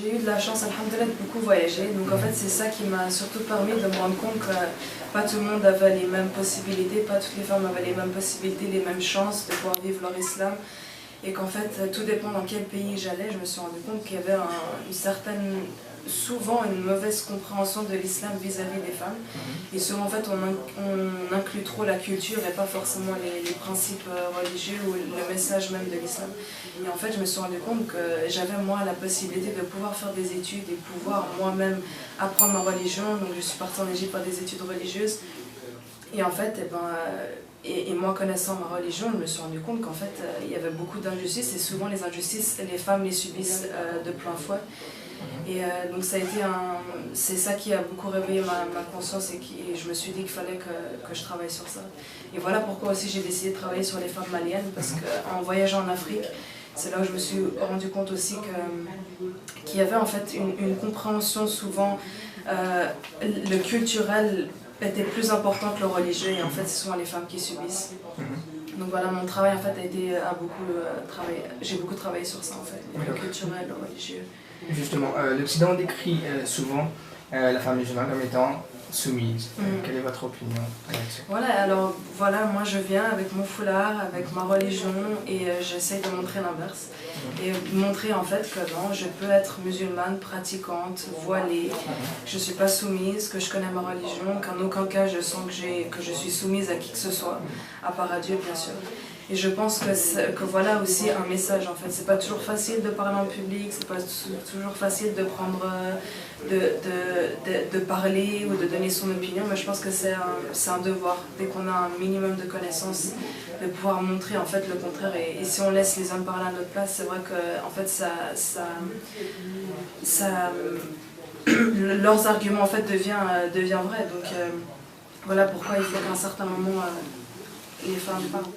J'ai eu de la chance, alhamdoulilah, de beaucoup voyager. Donc en fait, c'est ça qui m'a surtout permis de me rendre compte que pas tout le monde avait les mêmes possibilités, pas toutes les femmes avaient les mêmes possibilités, les mêmes chances de pouvoir vivre leur islam. Et qu'en fait, tout dépend dans quel pays j'allais, je me suis rendu compte qu'il y avait souvent une mauvaise compréhension de l'islam vis-à-vis des femmes. Et souvent, en fait, on inclut trop la culture et pas forcément les principes religieux ou le message même de l'islam. Et en fait, je me suis rendu compte que j'avais moi la possibilité de pouvoir faire des études et pouvoir moi-même apprendre ma religion. Donc je suis partie en Égypte faire des études religieuses. Et en fait, et moi connaissant ma religion, je me suis rendu compte qu'en fait, il y avait beaucoup d'injustices et souvent les injustices, les femmes les subissent de plein fouet. Et donc c'est ça qui a beaucoup réveillé ma conscience et je me suis dit qu'il fallait que je travaille sur ça. Et voilà pourquoi aussi j'ai décidé de travailler sur les femmes maliennes, parce qu'en voyageant en Afrique, c'est là où je me suis rendu compte aussi qu'il y avait en fait une compréhension souvent, le culturel était plus important que le religieux et en fait ce sont les femmes qui subissent. Donc voilà, mon travail en fait j'ai beaucoup travaillé sur ça en fait, le culturel, le religieux. Justement, l'Occident décrit souvent la femme musulmane comme étant soumise. Quelle est votre opinion là-dessus? Voilà, alors voilà, moi je viens avec mon foulard, avec ma religion et j'essaie de montrer l'inverse. Et montrer en fait que non, je peux être musulmane, pratiquante, voilée, que je ne suis pas soumise, que je connais ma religion, qu'en aucun cas je sens que je suis soumise à qui que ce soit, à part à Dieu bien sûr. Et je pense que voilà aussi un message en fait. C'est pas toujours facile de parler en public, c'est pas toujours facile de prendre, de parler ou de donner son opinion, mais je pense que c'est un devoir, dès qu'on a un minimum de connaissances, de pouvoir montrer en fait le contraire. Et si on laisse les hommes parler à notre place, c'est vrai que en fait leurs arguments en fait devient vrai. Donc voilà pourquoi il faut qu'à un certain moment les femmes parlent.